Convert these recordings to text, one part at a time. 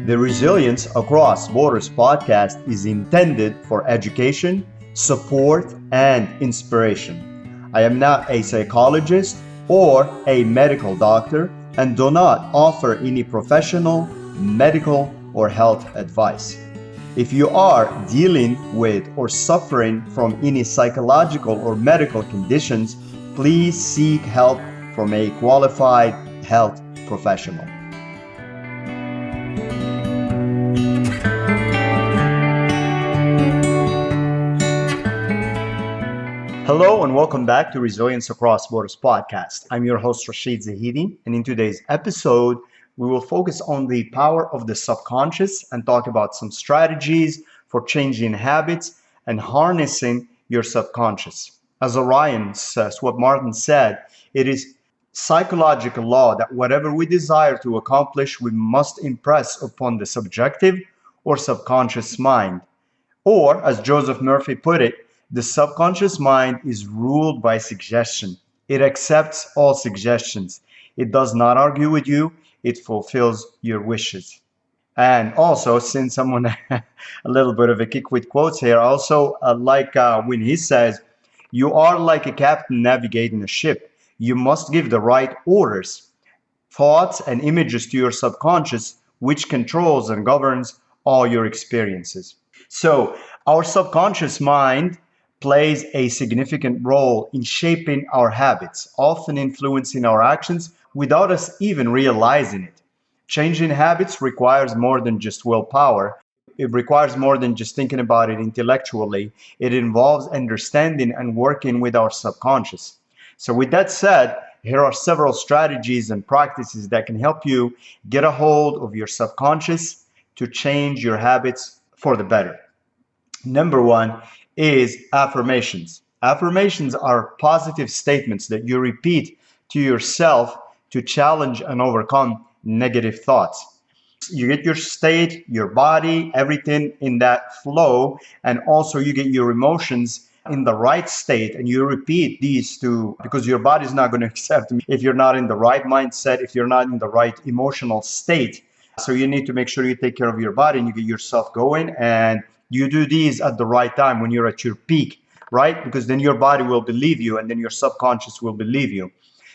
The Resilience Across Borders podcast is intended for education, support, and inspiration. I am not a psychologist or a medical doctor and do not offer any professional, medical, or health advice. If you are dealing with or suffering from any psychological or medical conditions, please seek help from a qualified health professional. Hello and welcome back to Resilience Across Borders podcast. I'm your host Rashid Zahidi, and in today's episode, we will focus on the power of the subconscious and talk about some strategies for changing habits and harnessing your subconscious. As Orion says, what Martin said, it is psychological law that whatever we desire to accomplish, we must impress upon the subjective or subconscious mind. Or, as Joseph Murphy put it, the subconscious mind is ruled by suggestion. It accepts all suggestions. It does not argue with you. It fulfills your wishes. And also, since someone a little bit of a kick with quotes here, also when he says, you are like a captain navigating a ship. You must give the right orders, thoughts, and images to your subconscious, which controls and governs all your experiences. So our subconscious mind plays a significant role in shaping our habits, often influencing our actions without us even realizing it. Changing habits requires more than just willpower. It requires more than just thinking about it intellectually. It involves understanding and working with our subconscious. So with that said, here are several strategies and practices that can help you get a hold of your subconscious to change your habits for the better. Number one is affirmations. Affirmations are positive statements that you repeat to yourself to challenge and overcome negative thoughts. You get your state, your body, everything in that flow, and also you get your emotions in the right state, and you repeat these because your body is not going to accept if you're not in the right mindset, if you're not in the right emotional state. So you need to make sure you take care of your body and you get yourself going, and you do these at the right time when you're at your peak, right? Because then your body will believe you and then your subconscious will believe you.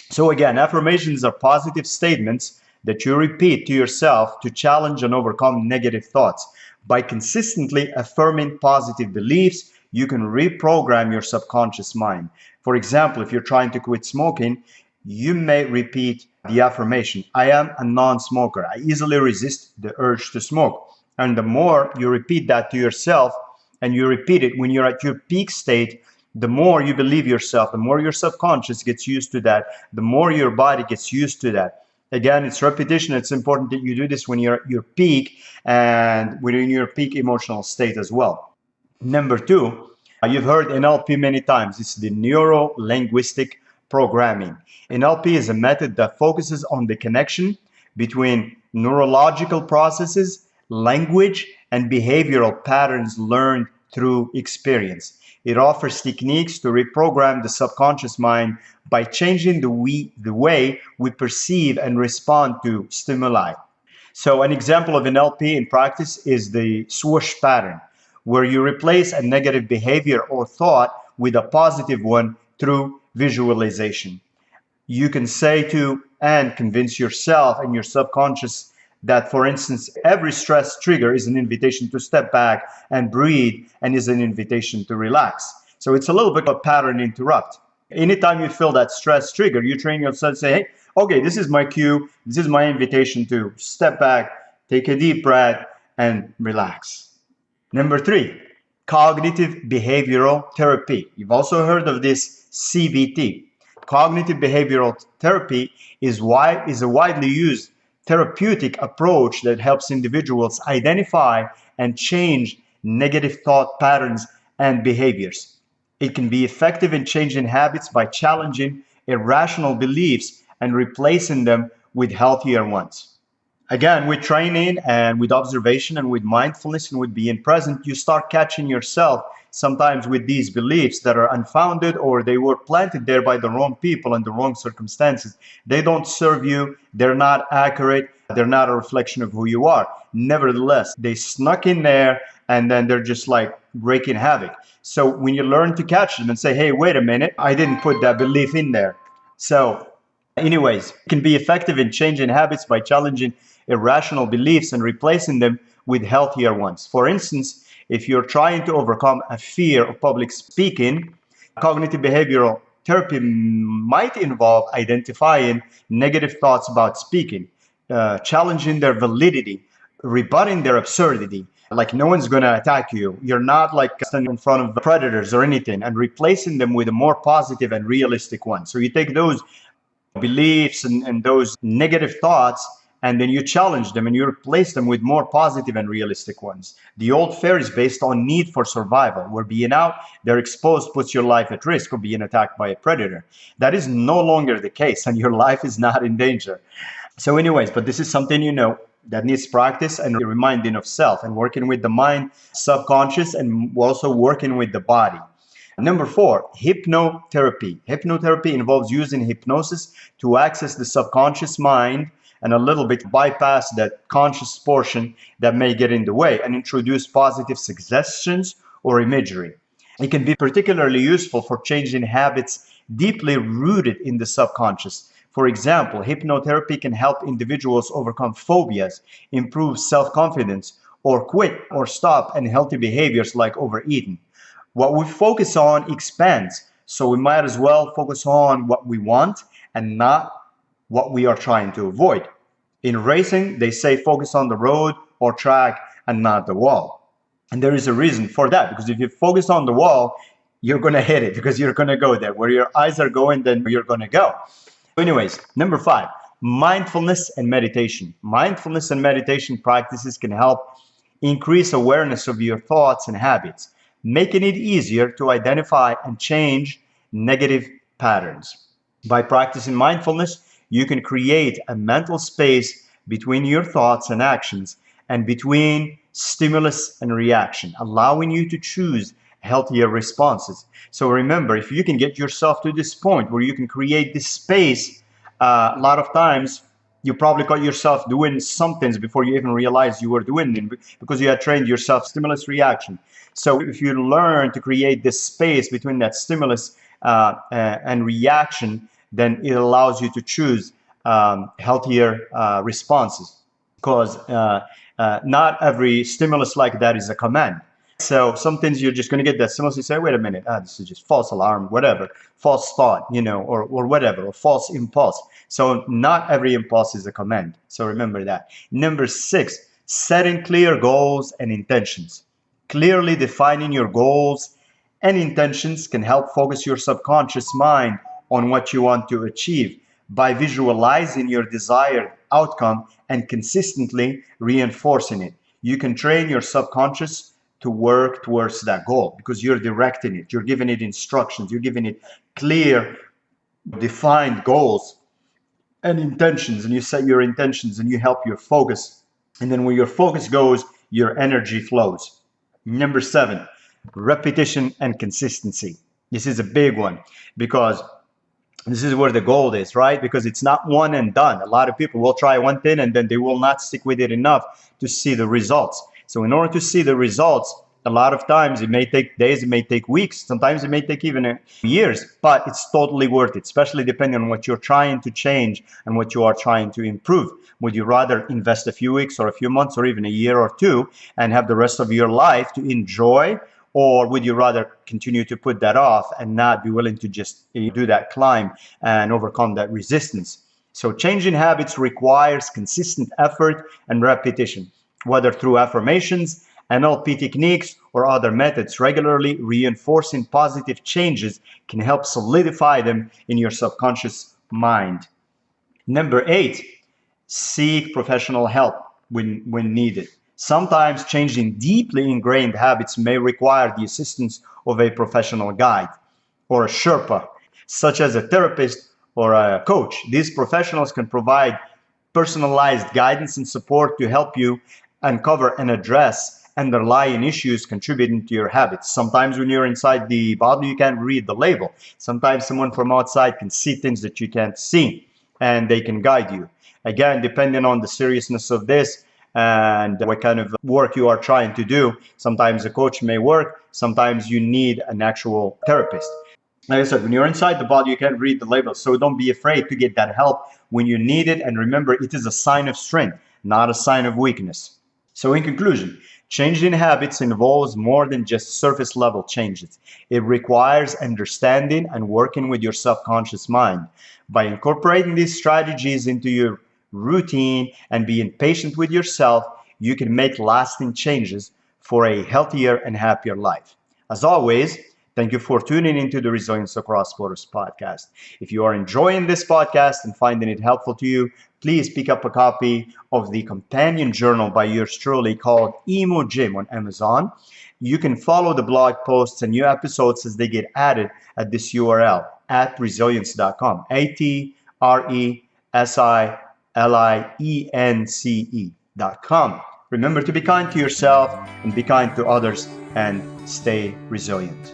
So again, affirmations are positive statements that you repeat to yourself to challenge and overcome negative thoughts. By consistently affirming positive beliefs, you can reprogram your subconscious mind. For example, if you're trying to quit smoking, you may repeat the affirmation, I am a non-smoker. I easily resist the urge to smoke. And the more you repeat that to yourself, and you repeat it when you're at your peak state, the more you believe yourself, the more your subconscious gets used to that, the more your body gets used to that. Again, it's repetition. It's important that you do this when you're at your peak and when you're in your peak emotional state as well. Number two, you've heard NLP many times. It's the Neuro-Linguistic Programming. NLP is a method that focuses on the connection between neurological processes, language, and behavioral patterns learned through experience. It offers techniques to reprogram the subconscious mind by changing the way we perceive and respond to stimuli. So an example of NLP in practice is the swoosh pattern, where you replace a negative behavior or thought with a positive one through visualization. You can say to and convince yourself and your subconscious that, for instance, every stress trigger is an invitation to step back and breathe and is an invitation to relax. So it's a little bit of a pattern interrupt. Anytime you feel that stress trigger, you train yourself to say, hey, okay, this is my cue. This is my invitation to step back, take a deep breath, and relax. Number three, cognitive behavioral therapy. You've also heard of this CBT. Cognitive behavioral therapy is a widely used therapeutic approach that helps individuals identify and change negative thought patterns and behaviors. It can be effective in changing habits by challenging irrational beliefs and replacing them with healthier ones. Again, with training and with observation and with mindfulness and with being present, you start catching yourself sometimes with these beliefs that are unfounded, or they were planted there by the wrong people and the wrong circumstances. They don't serve you. They're not accurate. They're not a reflection of who you are. Nevertheless, they snuck in there and then they're just like wreaking havoc. So when you learn to catch them and say, hey, wait a minute, I didn't put that belief in there. So anyways, it can be effective in changing habits by challenging irrational beliefs and replacing them with healthier ones. For instance, if you're trying to overcome a fear of public speaking, cognitive behavioral therapy might involve identifying negative thoughts about speaking, challenging their validity, rebutting their absurdity. Like no one's going to attack you. You're not like standing in front of predators or anything, and replacing them with a more positive and realistic one. So you take those beliefs and those negative thoughts, and then you challenge them and you replace them with more positive and realistic ones. The old fear is based on need for survival, where being out there exposed puts your life at risk of being attacked by a predator. That is no longer the case, and your life is not in danger. So anyways, but this is something that needs practice and reminding of self and working with the mind, subconscious, and also working with the body. Number 4, hypnotherapy. Hypnotherapy involves using hypnosis to access the subconscious mind and a little bit bypass that conscious portion that may get in the way and introduce positive suggestions or imagery. It can be particularly useful for changing habits deeply rooted in the subconscious. For example, hypnotherapy can help individuals overcome phobias, improve self-confidence, or quit or stop unhealthy behaviors like overeating. What we focus on expands, so we might as well focus on what we want and not what we are trying to avoid. In racing, they say focus on the road or track and not the wall. And there is a reason for that, because if you focus on the wall, you're going to hit it because you're going to go there. Where your eyes are going, then you're going to go. Anyways, number 5, mindfulness and meditation. Mindfulness and meditation practices can help increase awareness of your thoughts and habits, making it easier to identify and change negative patterns. By practicing mindfulness, you can create a mental space between your thoughts and actions and between stimulus and reaction, allowing you to choose healthier responses. So remember, if you can get yourself to this point where you can create this space, a lot of times you probably caught yourself doing some things before you even realized you were doing them because you had trained yourself stimulus reaction. So if you learn to create this space between that stimulus and reaction, then it allows you to choose healthier responses, because not every stimulus like that is a command. So some things you're just going to get that stimulus, you say, wait a minute, this is just false alarm, whatever, false thought, or whatever, or false impulse. So not every impulse is a command. So remember that. Number 6, setting clear goals and intentions. Clearly defining your goals and intentions can help focus your subconscious mind on what you want to achieve by visualizing your desired outcome and consistently reinforcing it. You can train your subconscious to work towards that goal because you're directing it, you're giving it instructions, you're giving it clear, defined goals and intentions, and you set your intentions and you help your focus. And then where your focus goes, your energy flows. Number 7, repetition and consistency. This is a big one because this is where the gold is, right? Because it's not one and done. A lot of people will try one thing and then they will not stick with it enough to see the results. So in order to see the results, a lot of times it may take days, it may take weeks, sometimes it may take even years, but it's totally worth it, especially depending on what you're trying to change and what you are trying to improve. Would you rather invest a few weeks or a few months or even a year or two and have the rest of your life to enjoy? Or would you rather continue to put that off and not be willing to just do that climb and overcome that resistance? So changing habits requires consistent effort and repetition, whether through affirmations, NLP techniques, or other methods. Regularly reinforcing positive changes can help solidify them in your subconscious mind. Number 8, seek professional help when needed. Sometimes changing deeply ingrained habits may require the assistance of a professional guide or a Sherpa, such as a therapist or a coach. These professionals can provide personalized guidance and support to help you uncover and address underlying issues contributing to your habits. Sometimes when you're inside the bottle, you can't read the label. Sometimes someone from outside can see things that you can't see. and they can guide you. Again, depending on the seriousness of this and what kind of work you are trying to do, sometimes a coach may work, sometimes you need an actual therapist. Like I said, when you're inside the body, you can't read the labels. So don't be afraid to get that help when you need it. And remember, it is a sign of strength, not a sign of weakness. So in conclusion, changing habits involves more than just surface level changes. It requires understanding and working with your subconscious mind. By incorporating these strategies into your routine and being patient with yourself, you can make lasting changes for a healthier and happier life. As always, thank you for tuning into the Resilience Across Borders podcast. If you are enjoying this podcast and finding it helpful to you, please pick up a copy of the companion journal by yours truly called Emo Gym on Amazon. You can follow the blog posts and new episodes as they get added at this URL at resilience.com. ATRESILIENCE.com. Remember to be kind to yourself and be kind to others and stay resilient.